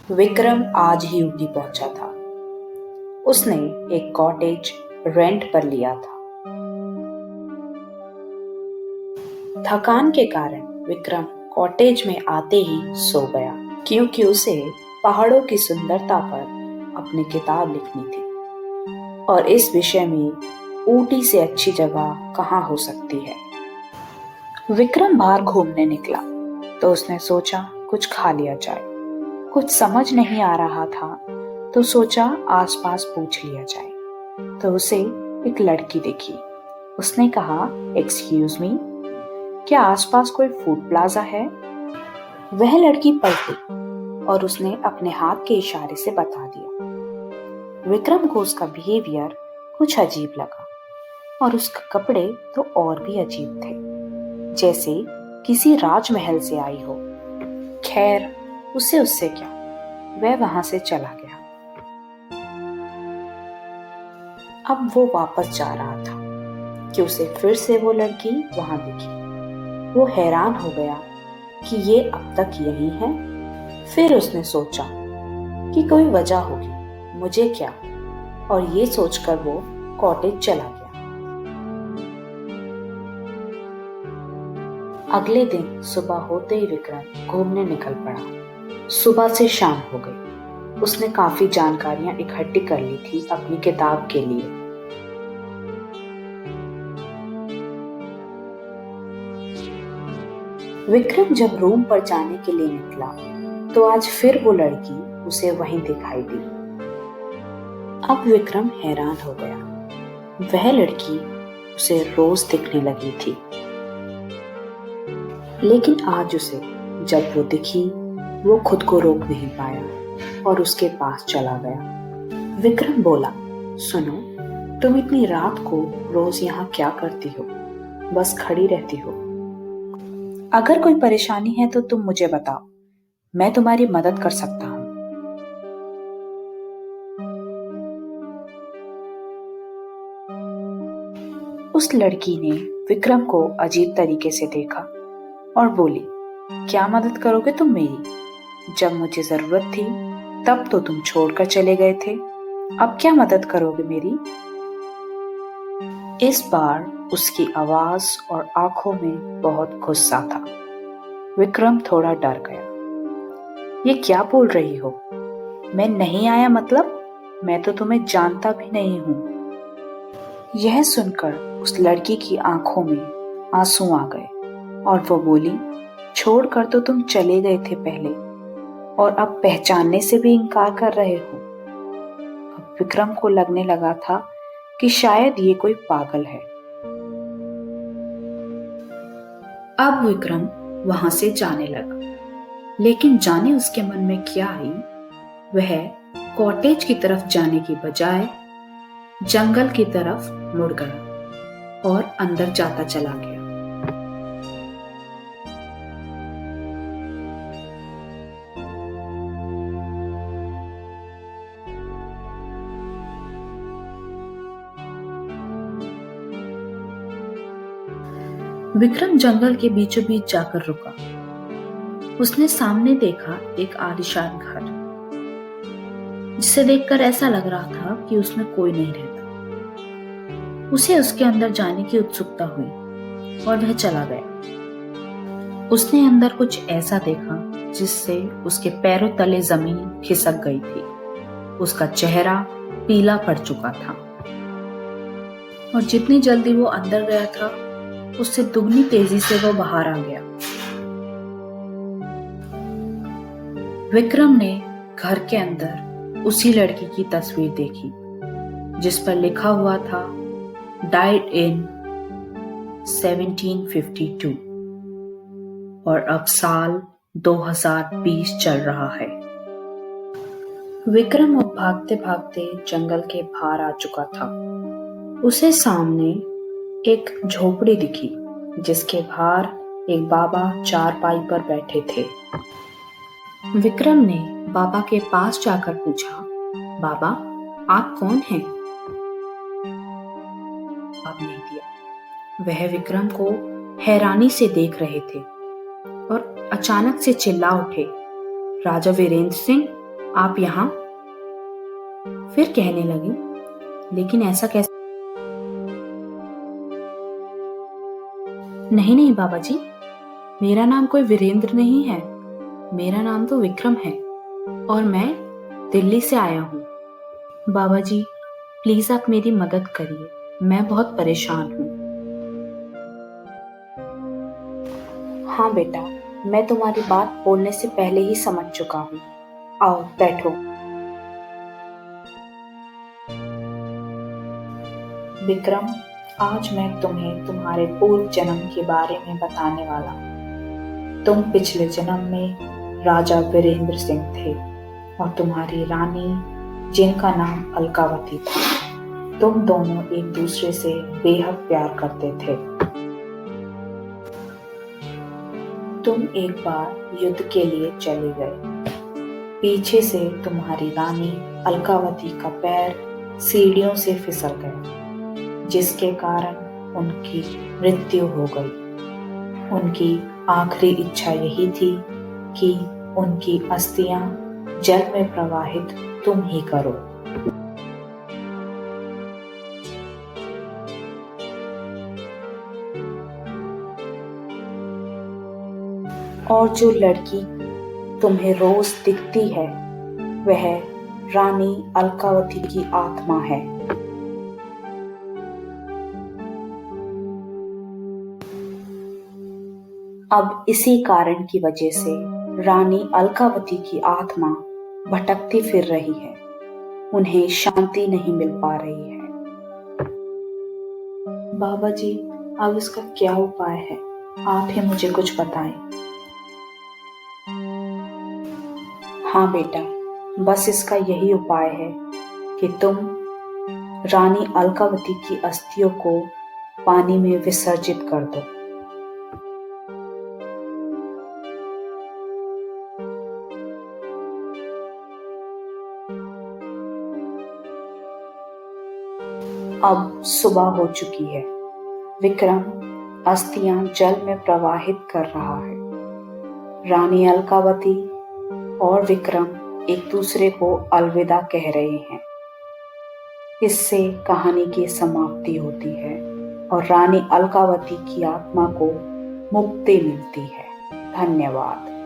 विक्रम आज ही ऊटी पहुंचा था। उसने एक कॉटेज रेंट पर लिया था। थकान के कारण विक्रम कॉटेज में आते ही सो गया, क्योंकि उसे पहाड़ों की सुंदरता पर अपनी किताब लिखनी थी और इस विषय में ऊटी से अच्छी जगह कहाँ हो सकती है। विक्रम बाहर घूमने निकला तो उसने सोचा कुछ खा लिया जाए। कुछ समझ नहीं आ रहा था तो सोचा आसपास पूछ लिया जाए। तो उसे एक लड़की दिखी। उसने कहा, एक्सक्यूज मी, क्या आसपास कोई फूड प्लाजा है? वह लड़की पलटी और उसने अपने हाथ के इशारे से बता दिया। विक्रम को उसका बिहेवियर कुछ अजीब लगा और उसके कपड़े तो और भी अजीब थे, जैसे किसी राजमहल से आई हो। खैर, उससे क्या, वह वहां से चला गया। अब वो वापस जा रहा था कि उसे फिर से वो लड़की वहां दिखी। वो हैरान हो गया कि ये अब तक यही है। फिर उसने सोचा कि कोई वजह होगी, मुझे क्या, और ये सोचकर वो कॉटेज चला गया। अगले दिन सुबह होते ही विक्रम घूमने निकल पड़ा। सुबह से शाम हो गई। उसने काफी जानकारियां इकट्ठी कर ली थी अपनी किताब के लिए। विक्रम जब रूम पर जाने के लिए निकला तो आज फिर वो लड़की उसे वहीं दिखाई दी। अब विक्रम हैरान हो गया। वह लड़की उसे रोज दिखने लगी थी, लेकिन आज उसे जब वो दिखी वो खुद को रोक नहीं पाया और उसके पास चला गया। विक्रम बोला, सुनो, तुम इतनी रात को रोज यहाँ क्या करती हो? बस खड़ी रहती हो। अगर कोई परेशानी है तो तुम मुझे बताओ, मैं तुम्हारी मदद कर सकता हूँ। उस लड़की ने विक्रम को अजीब तरीके से देखा और बोली, क्या मदद करोगे तुम मेरी? जब मुझे जरूरत थी तब तो तुम छोड़कर चले गए थे, अब क्या मदद करोगे मेरी? इस बार उसकी आवाज और आंखों में बहुत गुस्सा था। विक्रम थोड़ा डर गया। ये क्या बोल रही हो? मैं नहीं आया मतलब? मैं तो तुम्हें जानता भी नहीं हूं। यह सुनकर उस लड़की की आंखों में आंसू आ गए और वो बोली, छोड़कर तो तुम चले गए थे पहले और अब पहचानने से भी इनकार कर रहे हो। अब विक्रम को लगने लगा था कि शायद ये कोई पागल है। अब विक्रम वहां से जाने लगा, लेकिन जाने उसके मन में क्या आई, वह कॉटेज की तरफ जाने की बजाय जंगल की तरफ मुड़ गया और अंदर जाता चला गया। विक्रम जंगल के बीचों बीच जाकर रुका। उसने सामने देखा एक आलीशान घर, जिसे देखकर ऐसा लग रहा था कि उसमें कोई नहीं रहता। उसे उसके अंदर जाने की उत्सुकता हुई और वह चला गया। उसने अंदर कुछ ऐसा देखा जिससे उसके पैरों तले जमीन खिसक गई थी। उसका चेहरा पीला पड़ चुका था और जितनी जल्दी वो अंदर गया था उससे दुगनी तेजी से वो बाहर आ गया। विक्रम ने घर के अंदर उसी लड़की की तस्वीर देखी जिस पर लिखा हुआ था, डाइड इन 1752, और अब साल 2020 चल रहा है। विक्रम अब भागते भागते जंगल के बाहर आ चुका था। उसे सामने एक झोपड़ी दिखी जिसके बाहर एक बाबा चारपाई पर बैठे थे। विक्रम ने बाबा के पास जाकर पूछा, बाबा, आप कौन हैं? जवाब नहीं दिया। वह विक्रम को हैरानी से देख रहे थे और अचानक से चिल्ला उठे, राजा वीरेंद्र सिंह, आप यहाँ? फिर कहने लगी, लेकिन ऐसा कैसे? नहीं नहीं बाबा जी, मेरा नाम कोई वीरेंद्र नहीं है। मेरा नाम तो विक्रम है और मैं दिल्ली से आया हूँ। बाबा जी, प्लीज आप मेरी मदद करिए, मैं बहुत परेशान हूँ। हाँ बेटा, मैं तुम्हारी बात बोलने से पहले ही समझ चुका हूँ। आओ बैठो। विक्रम, आज मैं तुम्हें तुम्हारे पूर्व जन्म के बारे में बताने वाला हूँ। तुम पिछले जन्म में राजा वीरेंद्र सिंह थे और तुम्हारी रानी, जिनका नाम अलकावती था, तुम दोनों एक दूसरे से बेहद प्यार करते थे। तुम एक बार युद्ध के लिए चले गए। पीछे से तुम्हारी रानी अलकावती का पैर सीढ़ियों से फिसल गया, जिसके कारण उनकी मृत्यु हो गई। उनकी आखिरी इच्छा यही थी कि उनकी अस्थियां जल में प्रवाहित तुम ही करो। और जो लड़की तुम्हें रोज दिखती है, वह रानी अलकावती की आत्मा है। अब इसी कारण की वजह से रानी अलकावती की आत्मा भटकती फिर रही है। उन्हें शांति नहीं मिल पा रही है। बाबा जी, अब इसका क्या उपाय है? आप ही मुझे कुछ बताएं। हाँ बेटा, बस इसका यही उपाय है कि तुम रानी अलकावती की अस्थियों को पानी में विसर्जित कर दो। अब सुबह हो चुकी है। विक्रम अस्थियां जल में प्रवाहित कर रहा है। रानी अलकावती और विक्रम एक दूसरे को अलविदा कह रहे हैं। इससे कहानी की समाप्ति होती है और रानी अलकावती की आत्मा को मुक्ति मिलती है। धन्यवाद।